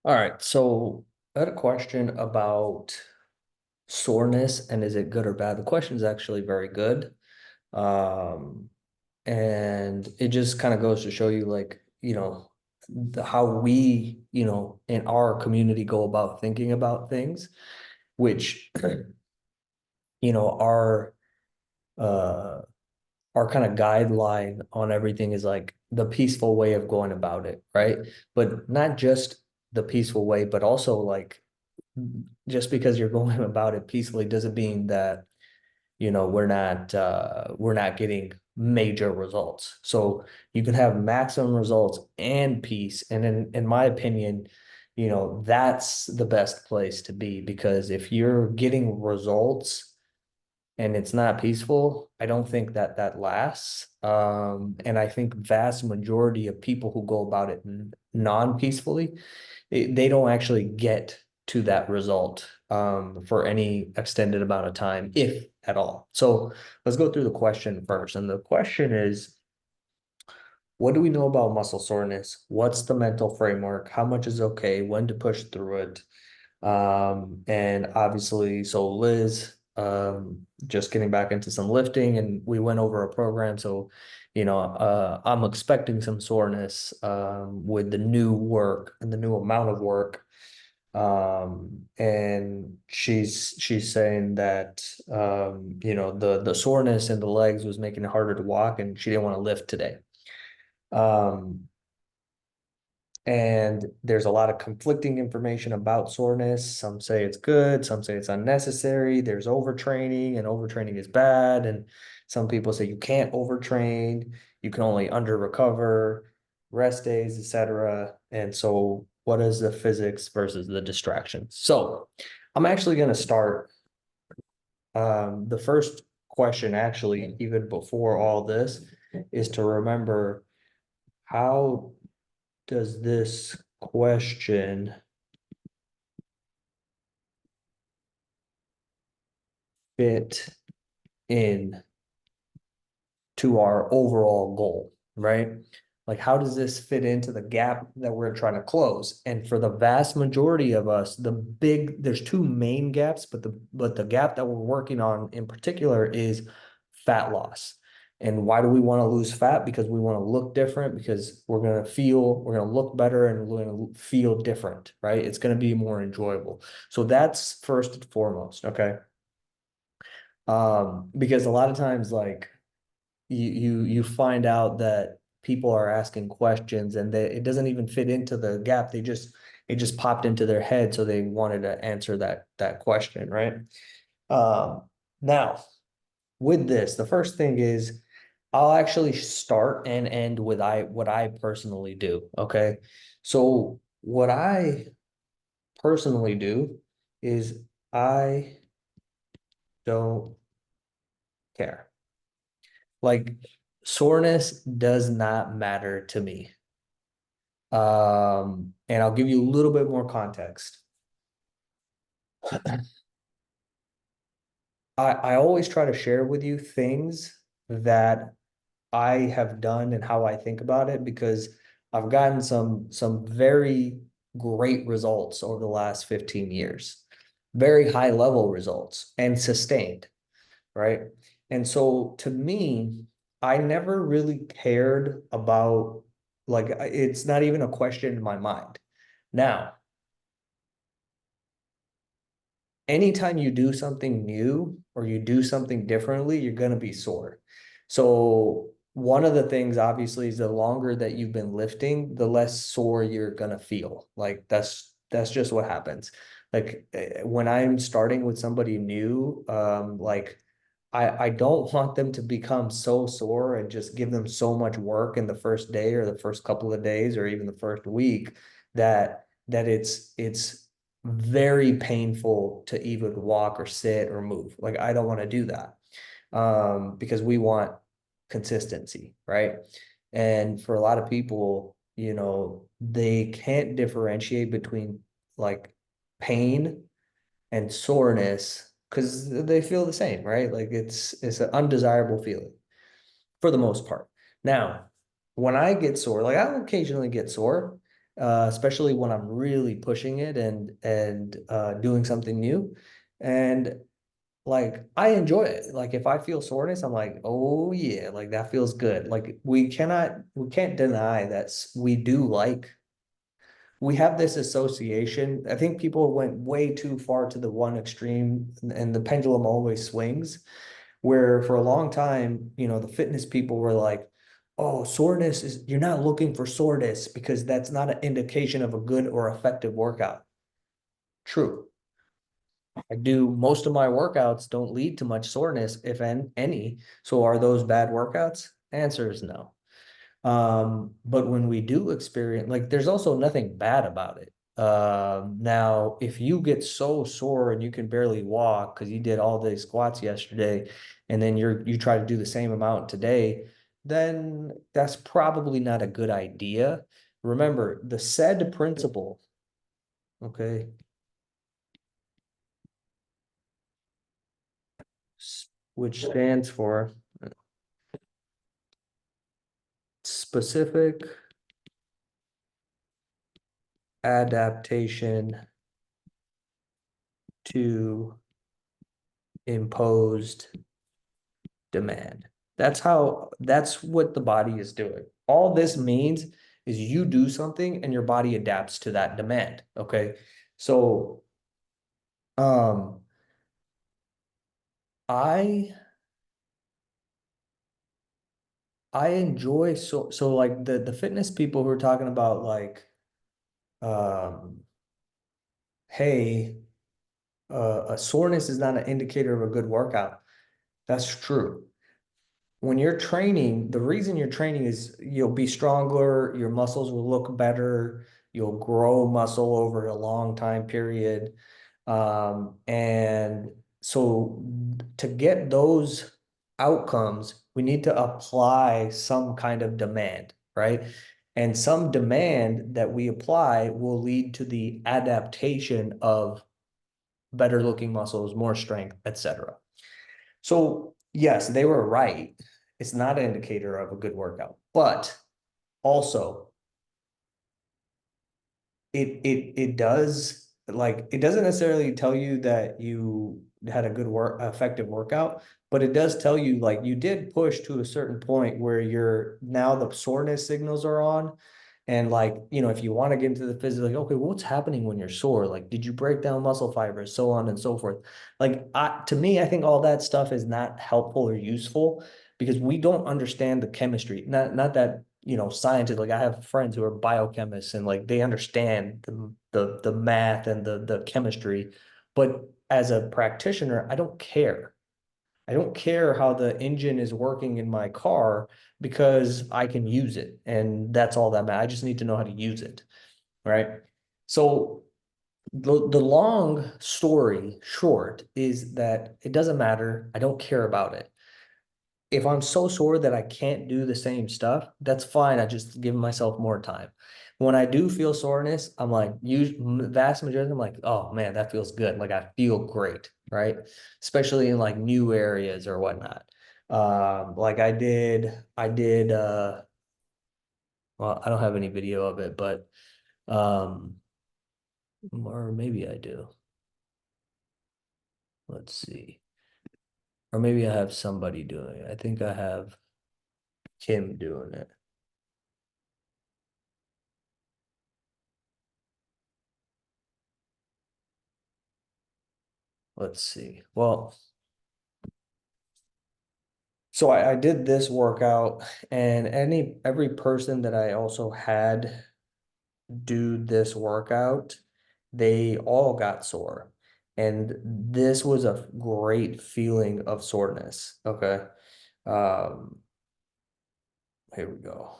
All right, so I had a question about soreness and is it good or bad? The question is actually very good. Um, and it just kind of goes to show you how we, in our community go about thinking about things, which, our uh our kind of guideline on everything is like the peaceful way of going about it, right? But not just the peaceful way, but also like just because you're going about it peacefully doesn't mean that we're not getting major results. So you can have maximum results and peace. And in my opinion, that's the best place to be because if you're getting results and it's not peaceful, I don't think that that lasts. And I think vast majority of people who go about it non-peacefully, they don't actually get to that result for any extended amount of time, if at all. So let's go through the question first. And the question is, what do we know about muscle soreness? What's the mental framework? How much is okay? When to push through it? And obviously, so Liz, just getting back into some lifting and we went over a program. So, I'm expecting some soreness, with the new work and the new amount of work. And she's saying that, the soreness in the legs was making it harder to walk and she didn't want to lift today. Um, and there's a lot of conflicting information about soreness. Some say it's good, some say it's unnecessary. There's overtraining, and overtraining is bad. And some people say you can't overtrain, you can only under recover, rest days, etc. And so, what is the physics versus the distractions? So, I'm actually going to start. The first question, actually, even before all this, is to remember how does this question fit in to our overall goal, right? Like, how does this fit into the gap that we're trying to close? And for the vast majority of us, there's two main gaps, but the gap that we're working on in particular is fat loss. And why do we want to lose fat? Because we want to look different, because we're going to look better and we're going to feel different, right? It's going to be more enjoyable. So that's first and foremost, okay? Because a lot of times, like, you find out that people are asking questions and that it doesn't even fit into the gap. It just popped into their head, so they wanted to answer that question, right? Now, with this, the first thing is I'll actually start and end with what I personally do. Okay. So what I personally do is I don't care. Like, soreness does not matter to me. And I'll give you a little bit more context. I always try to share with you things that I have done and how I think about it, because I've gotten some very great results over the last 15 years. Very high level results and sustained, right? And so to me, I never really cared about, like, it's not even a question in my mind. Now, anytime you do something new or you do something differently, you're going to be sore. So, one of the things obviously is the longer that you've been lifting, the less sore you're going to feel. Like, that's just what happens. Like, when I'm starting with somebody new, like, I don't want them to become so sore and just give them so much work in the first day or the first couple of days or even the first week that it's very painful to even walk or sit or move. Like, I don't want to do that, because we want consistency, right? And for a lot of people, they can't differentiate between, like, pain and soreness because they feel the same, right? Like, it's an undesirable feeling for the most part. Now, when I get sore, like, I'll occasionally get sore, especially when I'm really pushing it and doing something new. And like I enjoy it. Like if I feel soreness, I'm like, oh yeah, like that feels good. Like we can't deny that we do like we have this association. I think people went way too far to the one extreme, and the pendulum always swings. Where for a long time, the fitness people were like, oh, soreness is, you're not looking for soreness because that's not an indication of a good or effective workout. True. I do most of my workouts don't lead to much soreness, if any. So are those bad workouts? Answer is no. But when we do experience, like, there's also nothing bad about it. Now, if you get so sore and you can barely walk because you did all the squats yesterday, and then you try to do the same amount today, then that's probably not a good idea. Remember, the said principle, okay, which stands for specific adaptation to imposed demand. That's what the body is doing. All this means is you do something and your body adapts to that demand. Okay. So, um, I, I enjoy so like the fitness people who are talking about like, um, hey, a soreness is not an indicator of a good workout. That's true. When you're training, the reason you're training is you'll be stronger, your muscles will look better, you'll grow muscle over a long time period. And so to get those outcomes, we need to apply some kind of demand, right? And some demand that we apply will lead to the adaptation of better looking muscles, more strength, etc. So, yes, they were right. It's not an indicator of a good workout, but also it does, like, it doesn't necessarily tell you that you had a good work effective workout, but it does tell you like you did push to a certain point where you're now the soreness signals are on. And like, if you want to get into the physical, like, okay, what's happening when you're sore? Like, did you break down muscle fibers, so on and so forth? Like, to me, I think all that stuff is not helpful or useful because we don't understand the chemistry. Not that, scientists, like I have friends who are biochemists and like they understand the math and the chemistry. But as a practitioner, I don't care. I don't care how the engine is working in my car because I can use it. And that's all that matters. I just need to know how to use it. Right. So the long story short is that it doesn't matter. I don't care about it. If I'm so sore that I can't do the same stuff, that's fine. I just give myself more time. When I do feel soreness, I'm like, vast majority, I'm like, oh man, that feels good. Like I feel great, right? Especially in like new areas or whatnot. Like well, I don't have any video of it, but um, or maybe I do. Let's see. Or maybe I have somebody doing it. I think I have Kim doing it. Let's see. Well, so I did this workout, and every person that I also had do this workout, they all got sore. And this was a great feeling of soreness. Okay. Um, Here we go.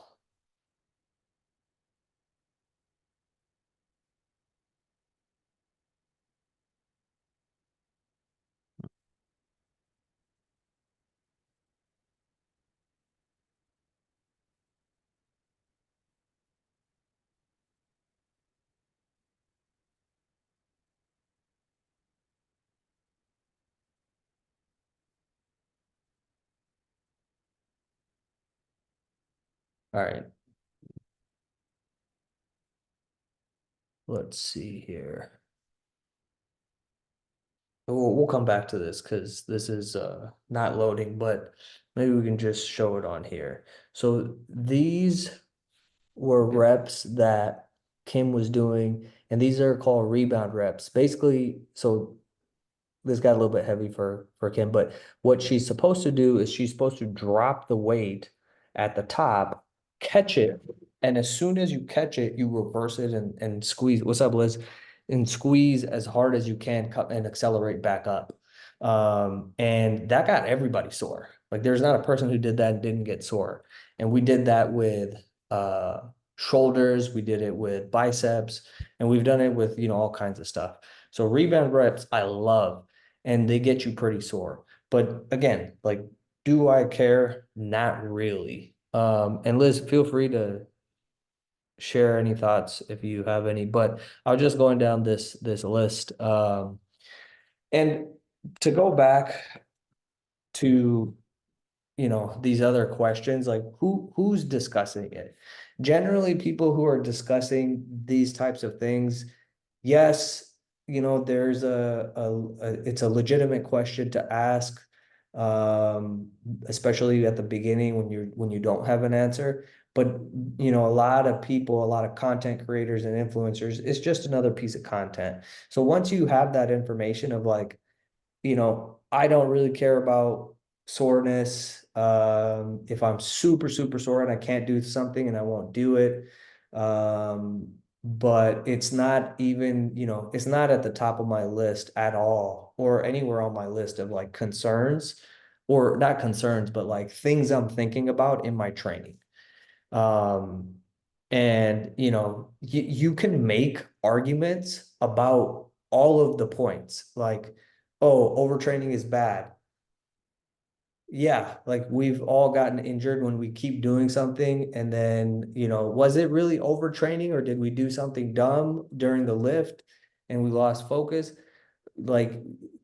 All right. let's see here. We'll come back to this because this is not loading, but maybe we can just show it on here. So these were reps that Kim was doing, and these are called rebound reps. Basically, so this got a little bit heavy for Kim, but what she's supposed to do is she's supposed to drop the weight at the top, catch it, and as soon as you catch it, you reverse it and squeeze. What's up, Liz? And squeeze as hard as you can and accelerate back up. And that got everybody sore. Like there's not a person who did that and didn't get sore. And we did that with shoulders, we did it with biceps, and we've done it with, all kinds of stuff. So rebound reps, I love, and they get you pretty sore. But again, like, do I care? Not really. And Liz, feel free to share any thoughts if you have any. But I was just going down this list. And to go back to these other questions, like who's discussing it? Generally people who are discussing these types of things, yes, there's it's a legitimate question to ask, especially at the beginning when you don't have an answer. But a lot of people, a lot of content creators and influencers, it's just another piece of content. So once you have that information of like, I don't really care about soreness. If I'm super, super sore and I can't do something and I won't do it. But it's not even, it's not at the top of my list at all or anywhere on my list of like concerns or not concerns, but like things I'm thinking about in my training. Um, and you can make arguments about all of the points, like, oh, overtraining is bad. Yeah, like we've all gotten injured when we keep doing something, and then, was it really overtraining or did we do something dumb during the lift and we lost focus? Like,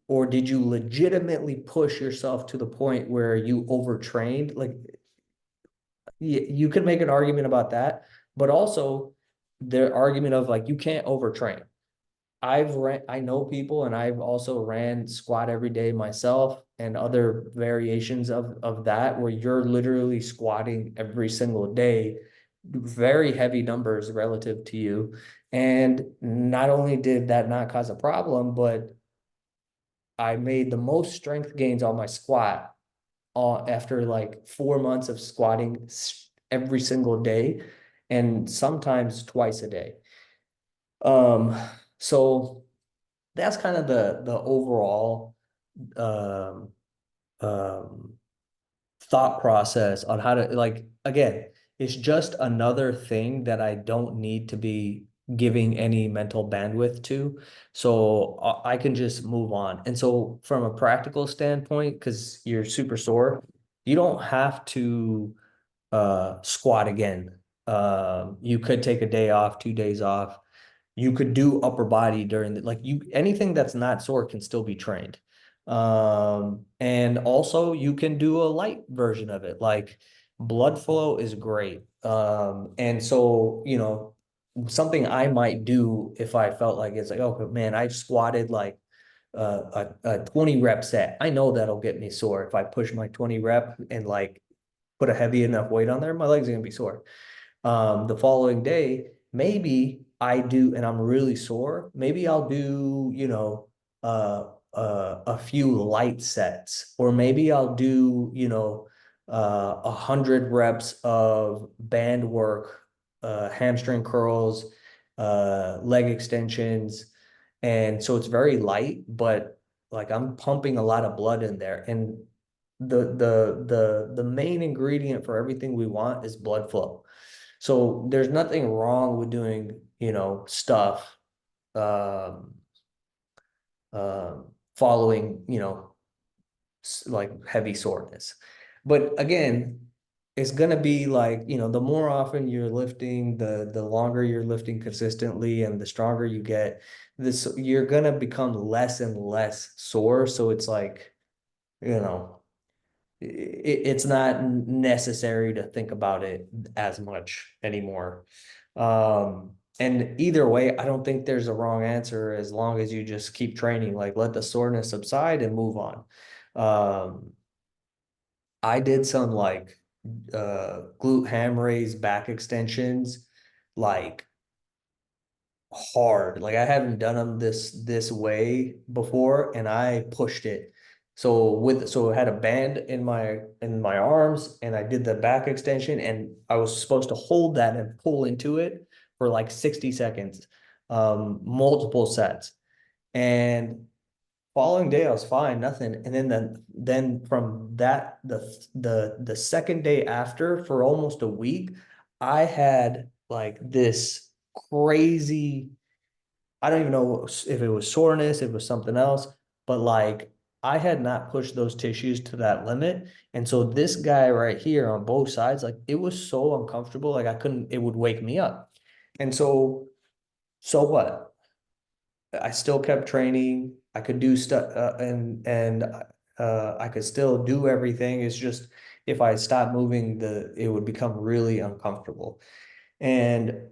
or did you legitimately push yourself to the point where you overtrained? Like, you could make an argument about that, but also the argument of like you can't overtrain. I know people and I've also ran squat every day myself and other variations of that where you're literally squatting every single day, very heavy numbers relative to you. And not only did that not cause a problem, but I made the most strength gains on my squat after like 4 months of squatting every single day and sometimes twice a day. Um, so that's kind of the overall um, um, thought process on how to, like, again, it's just another thing that I don't need to be giving any mental bandwidth to. So I can just move on. And so from a practical standpoint, because you're super sore, you don't have to squat again. You could take a day off, 2 days off. You could do upper body during the, like, you, anything that's not sore can still be trained. And also you can do a light version of it. Like blood flow is great. And so, something I might do if I felt like it's like, oh man, I squatted like a 20 rep set. I know that'll get me sore if I push my 20 rep and like put a heavy enough weight on there, my legs are gonna be sore. The following day, maybe I do, and I'm really sore. Maybe I'll do, a few light sets, or maybe I'll do, 100 reps of band work, hamstring curls, leg extensions. And so it's very light, but like I'm pumping a lot of blood in there. And the main ingredient for everything we want is blood flow. So there's nothing wrong with doing, stuff um following, like heavy soreness. But again, it's gonna be like, the more often you're lifting, the longer you're lifting consistently and the stronger you get, this you're gonna become less and less sore. So it's like, you know, it's not necessary to think about it as much anymore. And either way, I don't think there's a wrong answer as long as you just keep training, like let the soreness subside and move on. Um, I did some like glute ham raise back extensions like hard. Like I haven't done them this way before and I pushed it. So I had a band in my arms and I did the back extension and I was supposed to hold that and pull into it for like 60 seconds, multiple sets. And following day I was fine, nothing. And then from that the second day after for almost a week, I had like this crazy, I don't even know if it was soreness, if it was something else, but like I had not pushed those tissues to that limit. And so this guy right here on both sides, like it was so uncomfortable, like I couldn't, it would wake me up. And so what? I still kept training. I could do stuff and I could still do everything. It's just if I stopped moving, it would become really uncomfortable. And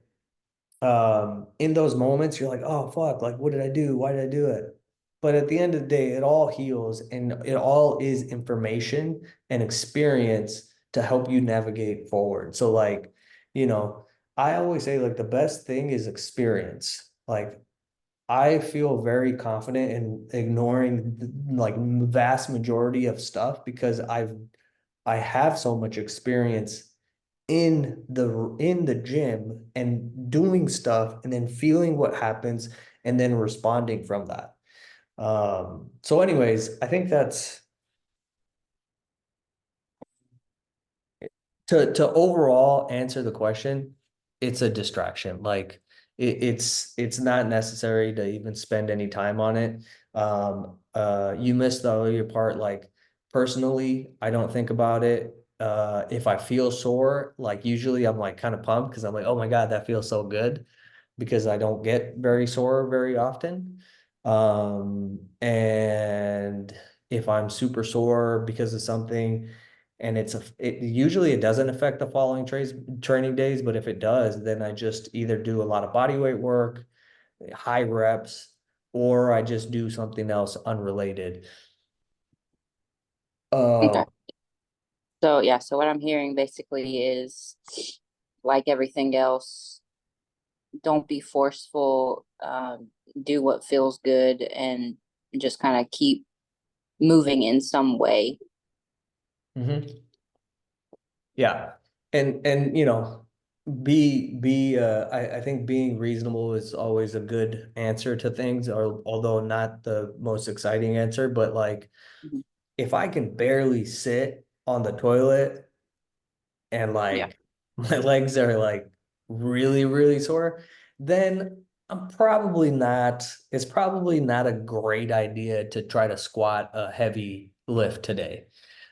in those moments, you're like, oh fuck, like what did I do? Why did I do it? But at the end of the day, it all heals and it all is information and experience to help you navigate forward. So like, you know, I always say like the best thing is experience. Like I feel very confident in ignoring like vast majority of stuff because I have so much experience in the gym and doing stuff and then feeling what happens and then responding from that. So anyways, I think that's to overall answer the question, it's a distraction. Like it's not necessary to even spend any time on it. You missed the earlier part. Like personally, I don't think about it. If I feel sore, like usually I'm like kind of pumped because I'm like, oh my God, that feels so good because I don't get very sore very often. And if I'm super sore because of something, and it usually it doesn't affect the following training days, but if it does, then I just either do a lot of body weight work, high reps, or I just do something else unrelated. Um, Okay. So yeah, so what I'm hearing basically is like everything else, don't be forceful, do what feels good and just kind of keep moving in some way. mhm. Yeah. And you know, I think being reasonable is always a good answer to things, or although not the most exciting answer, but like Mhm. if I can barely sit on the toilet and Yeah. like my legs are like really, really sore, then it's probably not a great idea to try to squat a heavy lift today.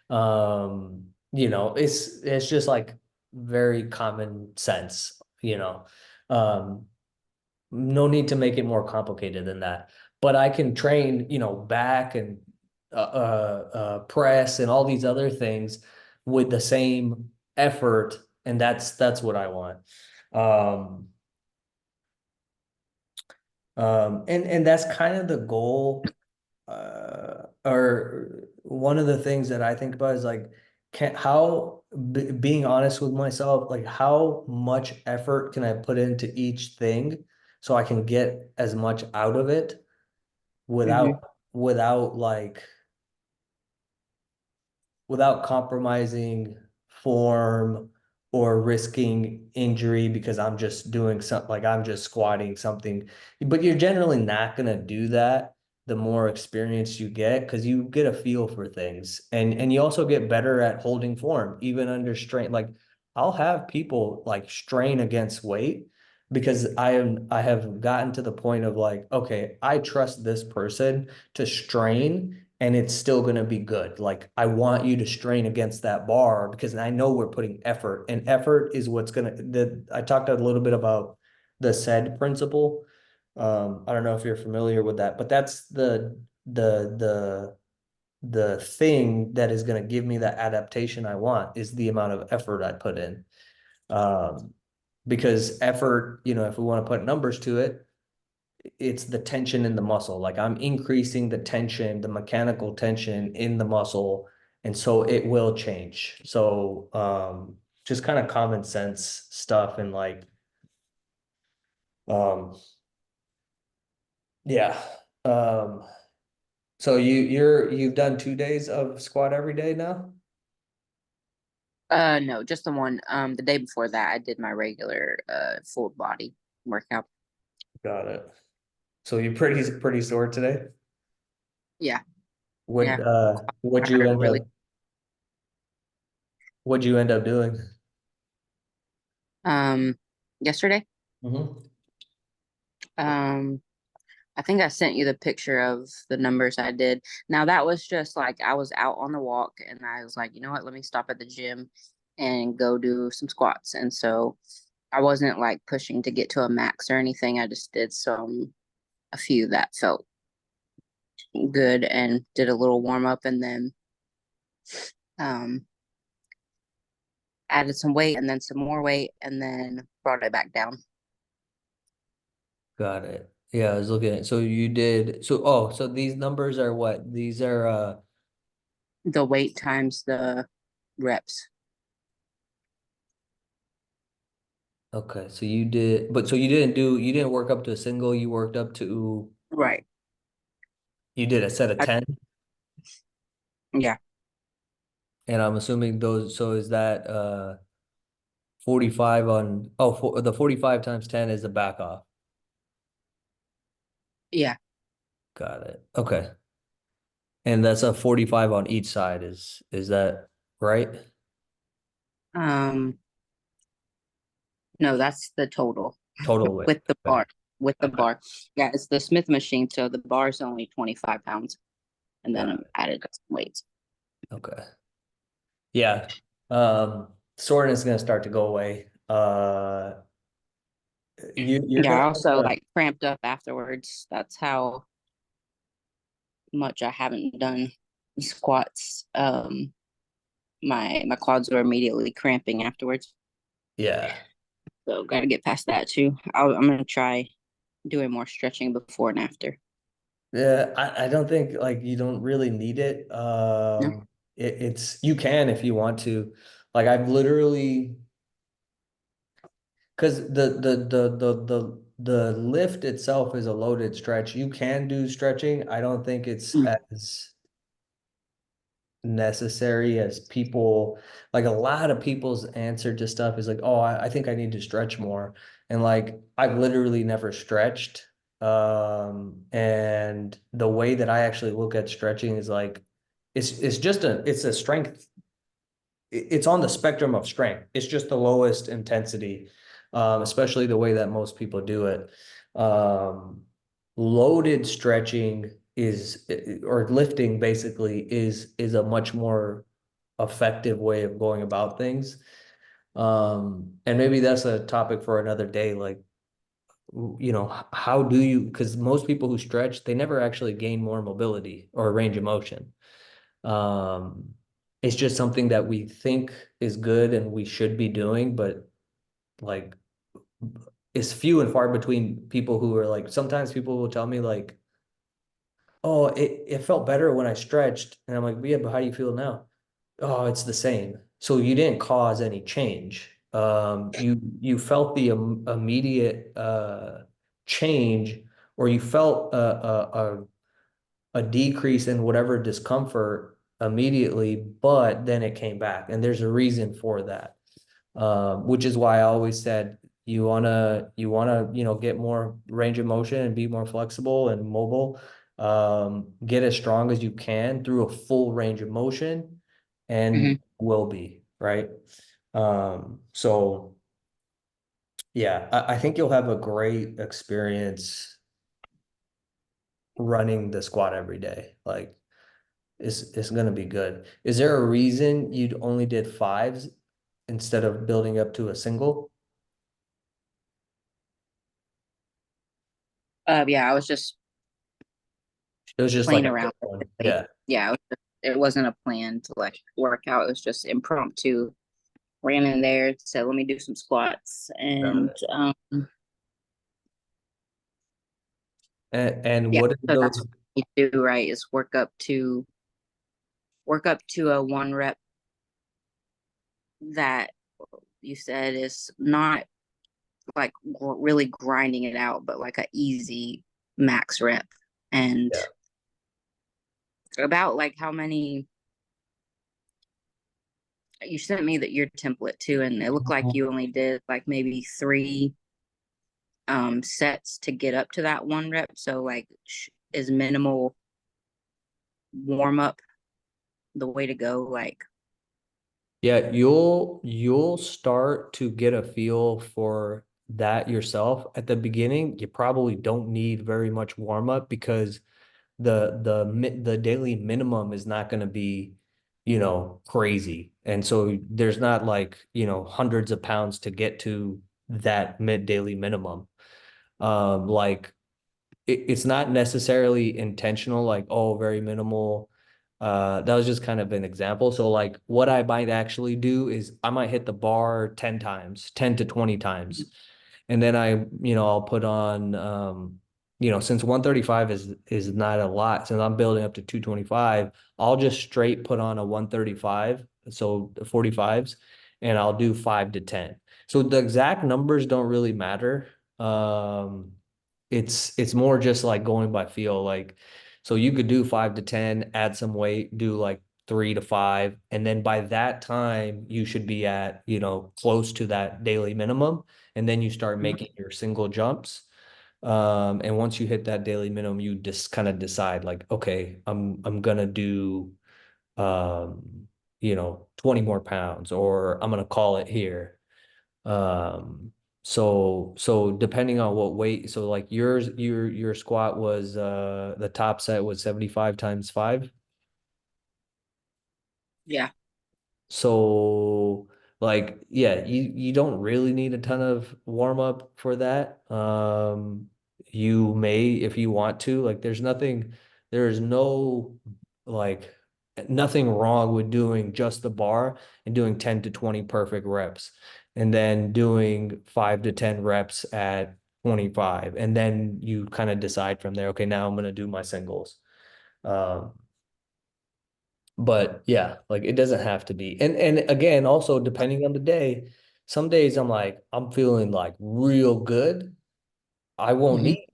You know, it's just like very common sense, you know. Um, no need to make it more complicated than that. But I can train, you know, back and press and all these other things with the same effort, and that's what I want. Um, and that's kind of the goal, or one of the things that I think about is like, being honest with myself, like how much effort can I put into each thing so I can get as much out of it Hmm. without without like without compromising form or risking injury because I'm just doing something like I'm just squatting something. But you're generally not going to do that the more experience you get because you get a feel for things and you also get better at holding form even under strain. Like I'll have people like strain against weight because I have gotten to the point of like, okay, I trust this person to strain and it's still going to be good. Like I want you to strain against that bar because I know we're putting effort and effort is what's going to I talked a little bit about the SAID principle. I don't know if you're familiar with that, but that's the the thing that is going to give me the adaptation I want is the amount of effort I put in. Um, because effort, if we want to put numbers to it, it's the tension in the muscle. Like I'm increasing the tension, the mechanical tension in the muscle, and so it will change. So just kind of common sense stuff and like um yeah. Um so you've done 2 days of squat every day now? No, just the one. The day before that, I did my regular full body workout. Got it. So you're pretty sore today? Yeah, What yeah. uh what'd I you heard end really. up what'd you end up doing? Um, Yesterday, Hmm. um, I think I sent you the picture of the numbers I did. Now that was just like I was out on the walk and I was like, you know what, let me stop at the gym and go do some squats. And so I wasn't like pushing to get to a max or anything. I just did a few that felt good and did a little warm up and then um added some weight and then some more weight and then brought it back down. Got it. Yeah, I was looking at so you did so these numbers are what? These are The weight times the reps. okay, so you didn't work up to a single, you worked up to Right. you did a set of I, 10, yeah. and I'm assuming those so is that 45 on the 45 times 10 is the back off. Yeah. Got it. Okay. And that's a 45 on each side is that right? Um, no, that's the total Total weight. with the Okay. bar. With the Okay. bar. Yeah, it's the Smith machine, so the bar is only 25 pounds and then Got I'm added some weights. it. Okay. Yeah. Soreness is gonna start to go away. You're Yeah, gonna I also like cramped up afterwards. That's how much I haven't done squats. My quads were immediately cramping afterwards. yeah. So gotta get past that too. I'm gonna try doing more stretching before and after. Yeah, I don't think like you don't really need it. No? It's you can if you want to. Like I've literally because the lift itself is a loaded stretch. You can do stretching. I don't think it's Mm, as necessary as people like a lot of people's answer to stuff is like, oh, I think I need to stretch more. And like I've literally never stretched. And the way that I actually look at stretching is like it's just it's a strength it's on the spectrum of strength. It's just the lowest intensity, especially the way that most people do it. Um, Loaded stretching is or lifting basically is a much more effective way of going about things. And maybe that's a topic for another day. Like, how do you, because most people who stretch, they never actually gain more mobility or range of motion. Um, it's just something that we think is good and we should be doing, but like it's few and far between people who are like, sometimes people will tell me like, oh, it felt better when I stretched. And I'm like, yeah, but how do you feel now? Oh, it's the same. So you didn't cause any change. You felt the immediate change, or you felt a decrease in whatever discomfort immediately, but then it came back. And there's a reason for that. Which is why I always said you wanna, get more range of motion and be more flexible and mobile. Get as strong as you can through a full range of motion and mhm. will be, right? So yeah, I think you'll have a great experience running the squat every day. Like it's gonna be good. Is there a reason you'd only did fives instead of building up to a single? Yeah, I was just It was just like playing a around quick with one. the weight. Yeah. Yeah, it wasn't a plan to like work out. It was just impromptu ran in there, said, let me do some squats. Got And it. And yeah, what are so that's those? what you do, right? Is work up to a one rep that you said is not like really grinding it out, but like a easy max rep. And Yeah. about like how many you sent me that your template too, and it looked like you only did like maybe three sets to get up to that one rep. So like is minimal warm up the way to go? Like, Yeah, you'll start to get a feel for that yourself at the beginning. You probably don't need very much warm up because the daily minimum is not going to be, crazy. And so there's not like, hundreds of pounds to get to that mid daily minimum. Like it's not necessarily intentional, like, oh, very minimal. That was just kind of an example. So like what I might actually do is I might hit the bar 10 times, 10 to 20 times. And then I'll put on since 135 is not a lot, since I'm building up to 225, I'll just straight put on a 135, so 45s, and I'll do 5 to 10. So the exact numbers don't really matter. Um it's more just like going by feel. Like, so you could do 5 to 10, add some weight, do like 3 to 5, and then by that time you should be at, close to that daily minimum, and then you start making your single jumps. And once you hit that daily minimum, you just kind of decide like, okay, I'm gonna do 20 more pounds, or I'm gonna call it here. So depending on what weight, so like your squat was the top set was 75 times 5. yeah. So like, yeah, you don't really need a ton of warm up for that. You may, if you want to, like there's no like nothing wrong with doing just the bar and doing 10 to 20 perfect reps, and then doing 5 to 10 reps at 25, and then you kind of decide from there, okay, now I'm going to do my singles. Um, but yeah, like it doesn't have to be. And again, also depending on the day, some days I'm feeling like real good. I won't Hmm. need,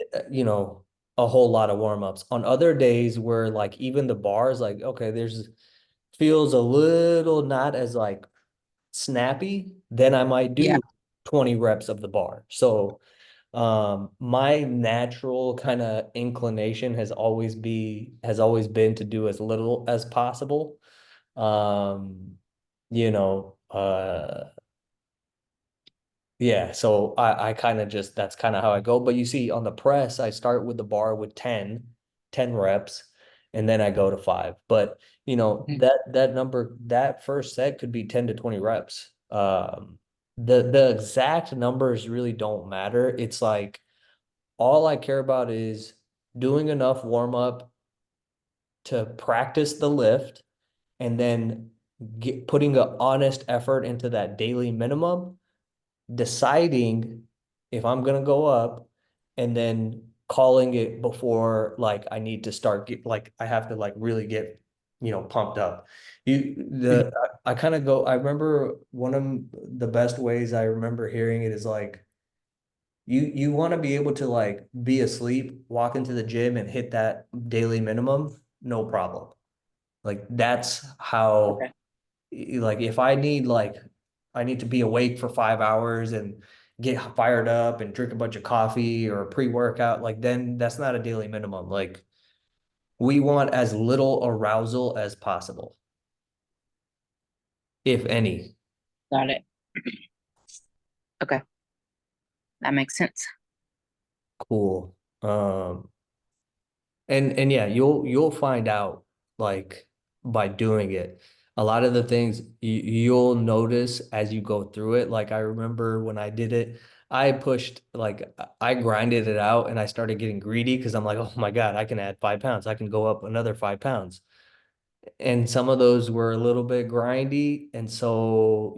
a whole lot of warm-ups. On other days where like even the bars, like, okay, there's feels a little not as like snappy, then I might Yeah, do 20 reps of the bar. So my natural kind of inclination has always been to do as little as possible. Um, you know, yeah, so I kind of just, that's kind of how I go. But you see on the press, I start with the bar with 10 reps, and then I go to 5. But that number, that first set could be 10 to 20 reps. The exact numbers really don't matter. It's like all I care about is doing enough warm up to practice the lift, and then putting an honest effort into that daily minimum, deciding if I'm gonna go up, and then calling it before like I need to start like I have to like really get pumped up. I kind of go, I remember one of the best ways I remember hearing it is like you want to be able to like be asleep, walk into the gym and hit that daily minimum, no problem. Like that's how, okay. like if I need to be awake for 5 hours and get fired up and drink a bunch of coffee or pre-workout, like then that's not a daily minimum. Like we want as little arousal as possible, if any. Got it. Okay, that makes sense. Cool. And yeah, you'll find out like by doing it. A lot of the things you'll notice as you go through it. Like I remember when I did it, I pushed, like I grinded it out and I started getting greedy because I'm like, oh my God, I can add 5 pounds. I can go up another 5 pounds. and some of those were a little bit grindy. And so,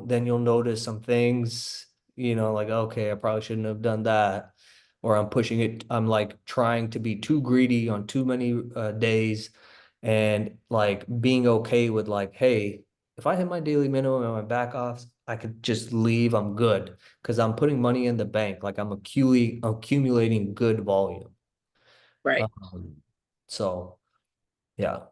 then you'll notice some things, like, okay, I probably shouldn't have done that. Or I'm pushing it, I'm like trying to be too greedy on too many days, and like being okay with like, hey, if I hit my daily minimum and my back offs, I could just leave. I'm good because I'm putting money in the bank. Like I'm accumulating good volume. Right. Um, so yeah,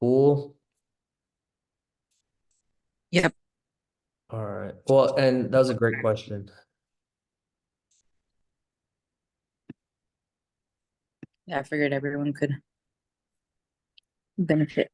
cool. Yep. All right. Well, and that was a great question. Yeah, I figured everyone could benefit.